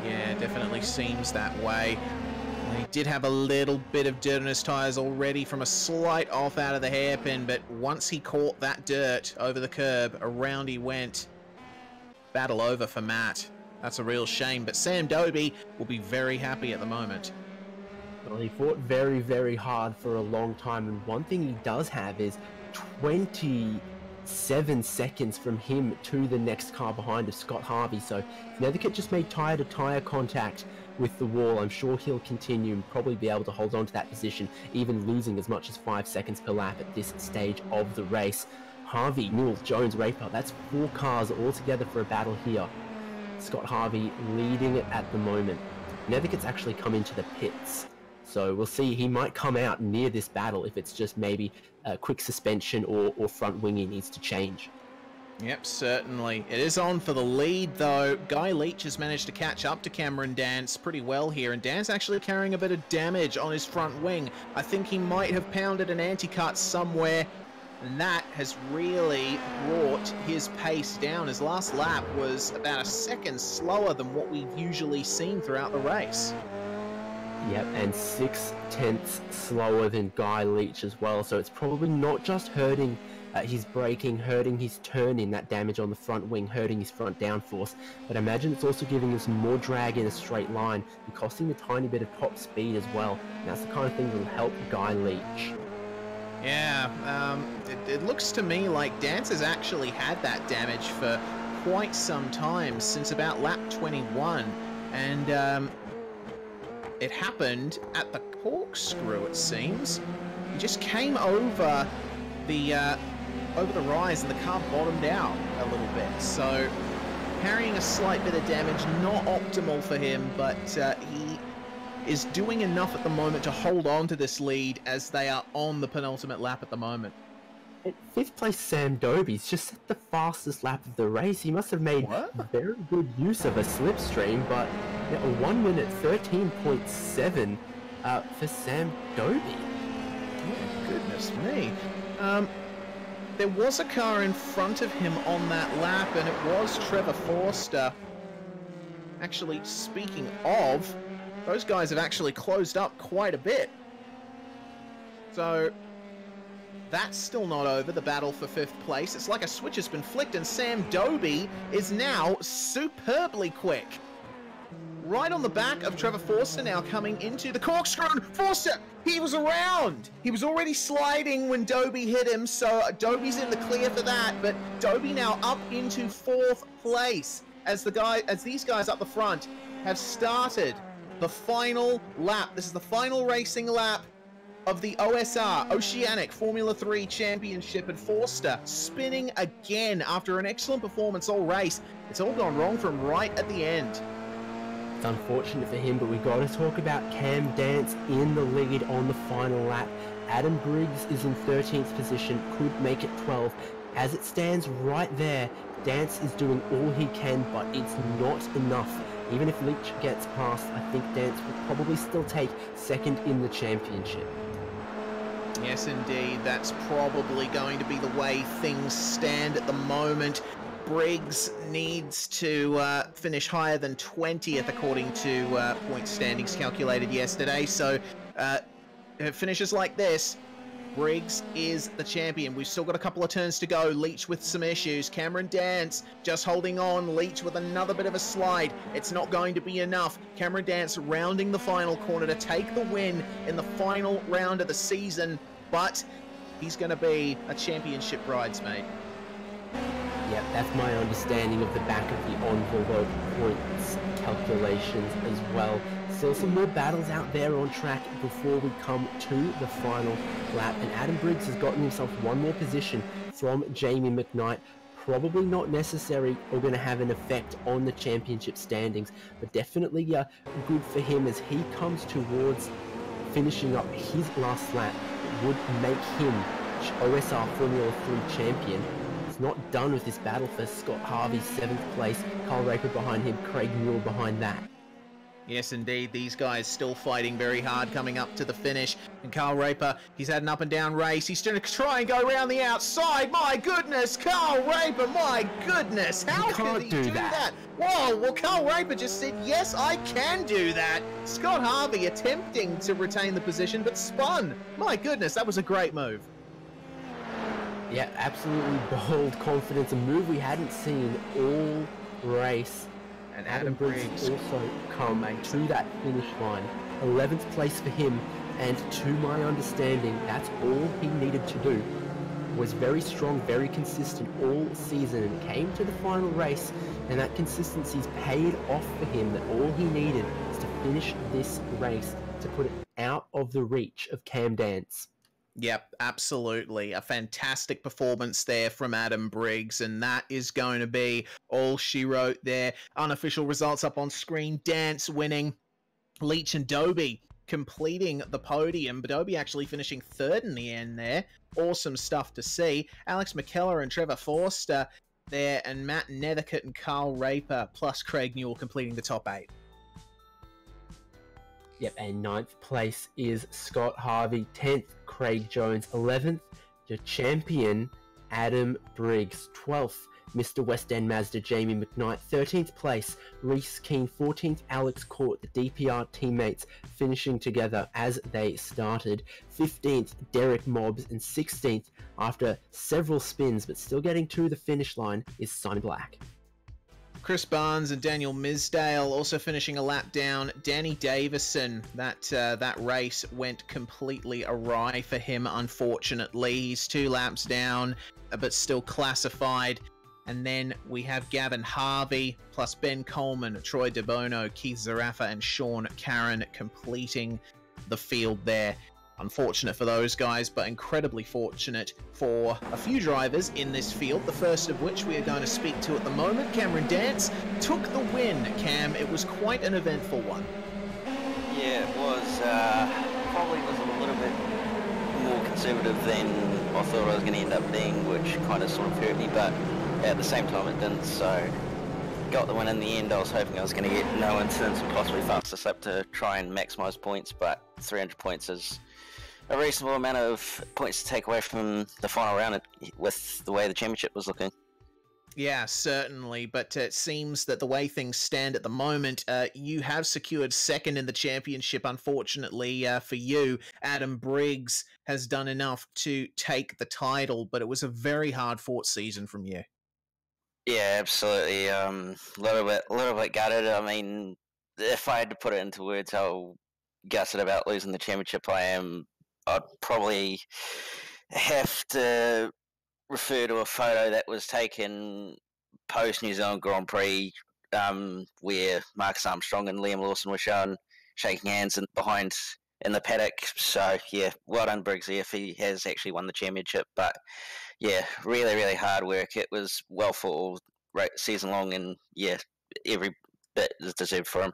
Yeah, definitely seems that way. He did have a little bit of dirt on his tyres already from a slight off out of the hairpin, but once he caught that dirt over the curb, around he went. Battle over for Matt. That's a real shame, but Sam Doby will be very happy at the moment. Well, he fought very, very hard for a long time, and one thing he does have is 27 seconds from him to the next car behind of Scott Harvey, so if Netherkit just made tyre-to-tyre contact with the wall, I'm sure he'll continue and probably be able to hold on to that position, even losing as much as 5 seconds per lap at this stage of the race. Harvey, Newell, Jones, Raper, that's 4 cars all together for a battle here. Scott Harvey leading it at the moment. Netherkit's actually come into the pits, so we'll see. He might come out near this battle if it's just maybe a quick suspension or front wing he needs to change. Yep, certainly. It is on for the lead, though. Guy Leach has managed to catch up to Cameron Dance pretty well here, and Dance actually carrying a bit of damage on his front wing. I think he might have pounded an anti-cut somewhere, and that has really brought his pace down. His last lap was about a second slower than what we've usually seen throughout the race. Yep, and 6/10 slower than Guy Leach as well, so it's probably not just hurting his braking, hurting his turning, that damage on the front wing, hurting his front downforce, but I imagine it's also giving us more drag in a straight line and costing a tiny bit of top speed as well, and that's the kind of thing that will help Guy Leach. Yeah, it looks to me like Dance has actually had that damage for quite some time, since about lap 21, and it happened at the corkscrew, it seems. He just came over the rise and the car bottomed out a little bit, so carrying a slight bit of damage, not optimal for him, but he is doing enough at the moment to hold on to this lead as they are on the penultimate lap at the moment. At 5th place, Sam Doby's just set the fastest lap of the race. He must have made very good use of a slipstream, but a 1 minute 13.7 for Sam Doby. Oh, goodness me. There was a car in front of him on that lap, and it was Trevor Forster. Actually, speaking of, those guys have actually closed up quite a bit. So that's still not over, the battle for 5th place. It's like a switch has been flicked, and Sam Doby is now superbly quick. Right on the back of Trevor Forster, now coming into the corkscrew. Forster, he was around. He was already sliding when Doby hit him, so Doby's in the clear for that, but Doby now up into 4th place as these guys up the front have started the final lap. This is the final racing lap of the OSR, Oceanic Formula 3 Championship, and Forster spinning again after an excellent performance all race. It's all gone wrong from right at the end. It's unfortunate for him, but we got to talk about Cam Dance in the lead on the final lap. Adam Briggs is in 13th position, could make it 12. As it stands right there, Dance is doing all he can, but it's not enough. Even if Leach gets past, I think Dance will probably still take 2nd in the championship. Yes, indeed. That's probably going to be the way things stand at the moment. Briggs needs to finish higher than 20th according to point standings calculated yesterday. So if it finishes like this, Briggs is the champion. We've still got a couple of turns to go. Leach with some issues. Cameron Dance just holding on. Leach with another bit of a slide. It's not going to be enough. Cameron Dance rounding the final corner to take the win in the final round of the season, but he's going to be a championship bridesmaid. Yeah, that's my understanding of the back of the envelope points calculations as well. Still some more battles out there on track before we come to the final lap. And Adam Briggs has gotten himself one more position from Jamie McKnight. Probably not necessary or going to have an effect on the championship standings, but definitely good for him as he comes towards finishing up his last lap. It would make him OSR Formula 3 champion. Not done with this battle for Scott Harvey, 7th place, Carl Raper behind him, Craig Newell behind that. Yes, indeed. These guys still fighting very hard coming up to the finish. And Carl Raper, he's had an up and down race. He's going to try and go around the outside. My goodness, Carl Raper, my goodness. How can he do that? Whoa, well, Carl Raper just said, yes, I can do that. Scott Harvey attempting to retain the position, but spun. My goodness, that was a great move. Yeah, absolutely bold confidence. A move we hadn't seen all race. And Adam Briggs also come to that finish line. 11th place for him, and to my understanding, that's all he needed to do. Was very strong, very consistent all season, and came to the final race, and that consistency's paid off for him. That all he needed is to finish this race to put it out of the reach of Cam Dance. Yep, absolutely. A fantastic performance there from Adam Briggs, and that is going to be all she wrote there. Unofficial results up on screen. Dance winning. Leach and Dobie completing the podium. Dobie actually finishing third in the end there. Awesome stuff to see. Alex McKellar and Trevor Forster there, and Matt Nethercutt and Carl Raper, plus Craig Newell completing the top 8. Yep, and 9th place is Scott Harvey, 10th Craig Jones, 11th your champion Adam Briggs, 12th Mr. West End Mazda Jamie McKnight, 13th place Reese Keane, 14th Alex Court, the DPR teammates finishing together as they started, 15th Derek Mobbs, and 16th after several spins but still getting to the finish line is Simon Black. Chris Barnes and Daniel Misdale also finishing a lap down. Danny Davison, that race went completely awry for him, unfortunately. He's 2 laps down, but still classified. And then we have Gavin Harvey, plus Ben Coleman, Troy DeBono, Keith Zarafa, and Sean Caron completing the field there. Unfortunate for those guys, but incredibly fortunate for a few drivers in this field, the first of which we are going to speak to at the moment. Cameron Dance took the win, Cam. It was quite an eventful one. Yeah, it was. Probably was a little bit more conservative than I thought I was going to end up being, which kind of sort of hurt me, but at the same time it didn't, so got the win in the end. I was hoping I was going to get no incidents and possibly fastest lap to try and maximise points, but 300 points is a reasonable amount of points to take away from the final round with the way the championship was looking. Yeah, certainly, but it seems that the way things stand at the moment, you have secured second in the championship. Unfortunately for you, Adam Briggs has done enough to take the title, but it was a very hard-fought season from you. Yeah, absolutely. A little bit gutted. I mean, if I had to put it into words how gutted about losing the championship I am, I'd probably have to refer to a photo that was taken post New Zealand Grand Prix, where Marcus Armstrong and Liam Lawson were shown shaking hands behind in the paddock. So yeah, well done Briggs if he has actually won the championship. But yeah, really hard work. It was well fought all season long, and yeah, every bit is deserved for him.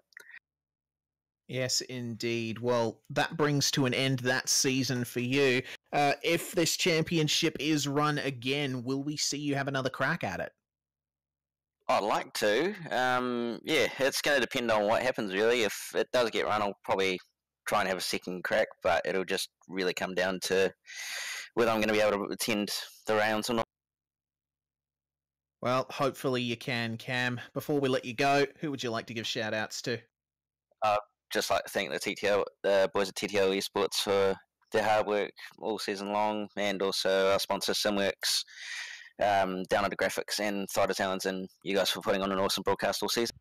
Yes, indeed. Well, that brings to an end that season for you. If this championship is run again, will we see you have another crack at it? I'd like to. Yeah, it's going to depend on what happens, really. If it does get run, I'll probably try and have a second crack, but it'll just really come down to whether I'm going to be able to attend the rounds or not. Well, hopefully you can, Cam. Before we let you go, who would you like to give shout-outs to? Just like to thank the boys at TTO Esports for their hard work all season long, and also our sponsor SimWorks, down at the graphics, and Thider Towns, and you guys for putting on an awesome broadcast all season.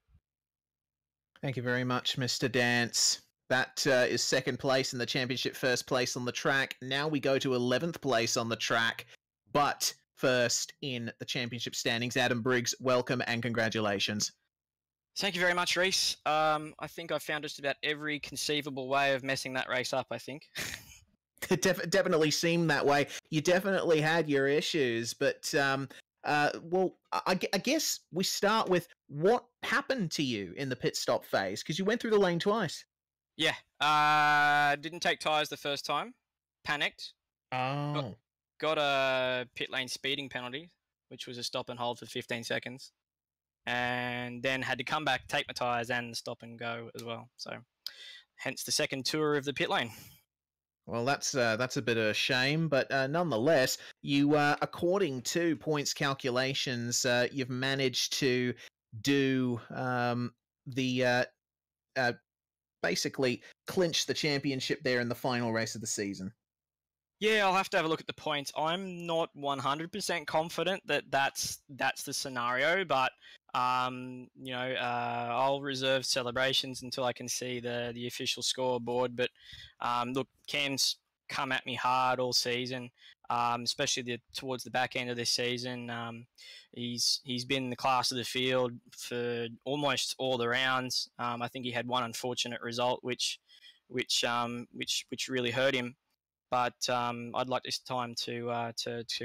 Thank you very much, Mr. Dance. That is second place in the championship, first place on the track. Now we go to 11th place on the track, but first in the championship standings. Adam Briggs, welcome and congratulations. Thank you very much, Reese. I think I found just about every conceivable way of messing that race up, I think. It definitely seemed that way. You definitely had your issues, but, well, I guess we start with what happened to you in the pit stop phase, because you went through the lane twice. Yeah, didn't take tyres the first time, panicked. Oh. Got a pit lane speeding penalty, which was a stop and hold for 15 seconds. and then had to come back, take my tyres, and stop and go as well. So, hence the second tour of the pit lane. Well, that's a bit of a shame, but nonetheless, you, according to points calculations, you've managed to do basically clinch the championship there in the final race of the season. Yeah, I'll have to have a look at the points. I'm not 100% confident that that's the scenario, but I'll reserve celebrations until I can see the official scoreboard. But look, Cam's come at me hard all season, especially towards the back end of this season. He's been the class of the field for almost all the rounds. I think he had one unfortunate result, which really hurt him. But I'd like this time to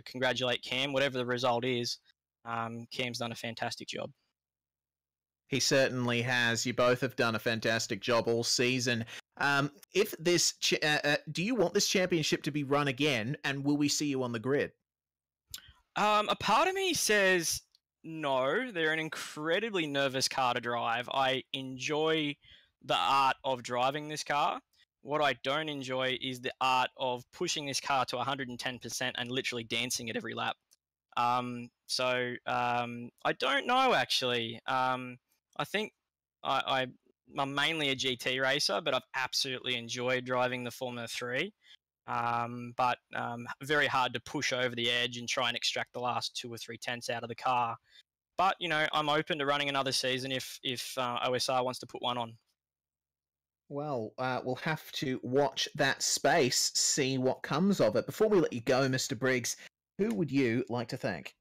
congratulate Cam, whatever the result is. Cam's done a fantastic job. He certainly has. You both have done a fantastic job all season. If this, do you want this championship to be run again, and will we see you on the grid? A part of me says no. They're an incredibly nervous car to drive. I enjoy the art of driving this car. What I don't enjoy is the art of pushing this car to 110% and literally dancing at every lap. I don't know, actually. I think I'm mainly a GT racer, but I've absolutely enjoyed driving the Formula 3. But very hard to push over the edge and try and extract the last 2 or 3 tenths out of the car. But, I'm open to running another season if OSR wants to put one on. Well, we'll have to watch that space, see what comes of it. Before we let you go, Mr. Briggs, who would you like to thank?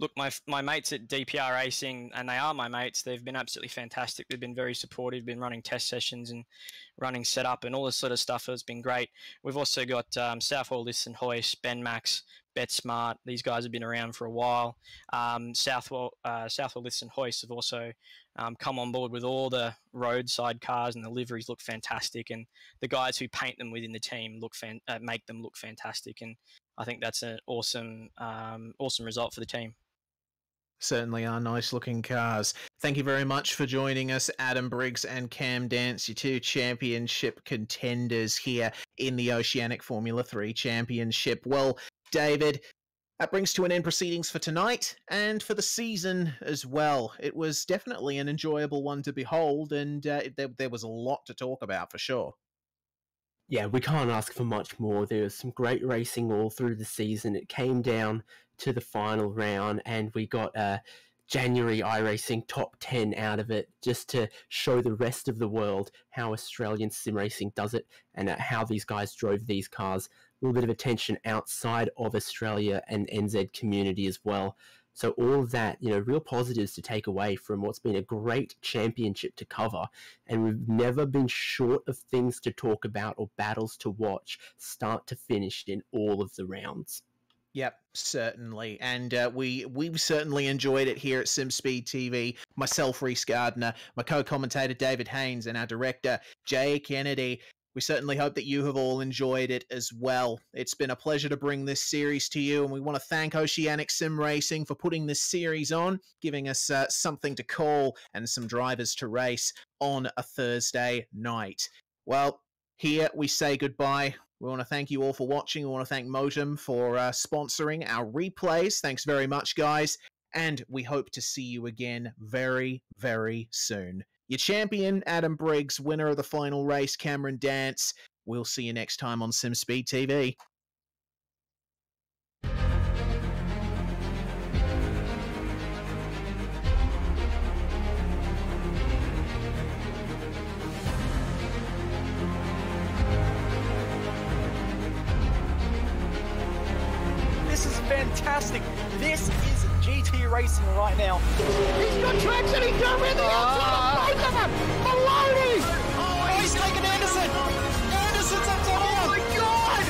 Look, my mates at DPR Racing, and they are my mates, they've been absolutely fantastic. They've been very supportive, been running test sessions and running setup and all this sort of stuff. It's been great. We've also got Southwell List and Hoist, Ben Max, BetSmart. These guys have been around for a while. Southwell List and Hoist have also come on board with all the roadside cars, and the liveries look fantastic. And the guys who paint them within the team make them look fantastic. And I think that's an awesome result for the team. Certainly are nice-looking cars. Thank you very much for joining us, Adam Briggs and Cam Dance, your 2 championship contenders here in the Oceanic Formula 3 Championship. Well, David, that brings to an end proceedings for tonight and for the season as well. It was definitely an enjoyable one to behold, and there was a lot to talk about for sure. Yeah, we can't ask for much more. There was some great racing all through the season. It came down to the final round, and we got a January iRacing top 10 out of it, just to show the rest of the world how Australian sim racing does it, and how these guys drove these cars. A little bit of attention outside of Australia and NZ community as well. So all of that, real positives to take away from what's been a great championship to cover. And we've never been short of things to talk about or battles to watch, start to finish in all of the rounds. Yep, certainly. And we've certainly enjoyed it here at SimSpeed TV. Myself, Reese Gardner, my co-commentator David Haynes, and our director Jay Kennedy. We certainly hope that you have all enjoyed it as well. It's been a pleasure to bring this series to you, and we want to thank Oceanic Sim Racing for putting this series on, giving us something to call and some drivers to race on a Thursday night. Well, here we say goodbye. We want to thank you all for watching. We want to thank Motum for sponsoring our replays. Thanks very much, guys. And we hope to see you again very, very soon. Your champion, Adam Briggs, winner of the final race, Cameron Dance. We'll see you next time on SimSpeed TV. This is fantastic. This is GT racing right now. He's got traction, he's going with the outside of both of them! Maloney! Oh, he's taken Anderson. Anderson's up to him. Oh my God!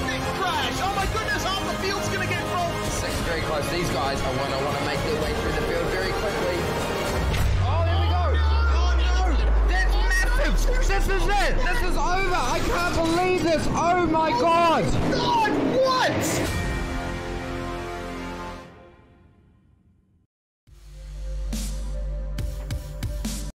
Big crash. Oh my goodness, half the field's going to get rolled. Second very close. These guys I want to make their way through the field very quickly. Oh, there we go! Oh no! That's massive! This is it! This is over! I can't believe this! Oh my God! God, what?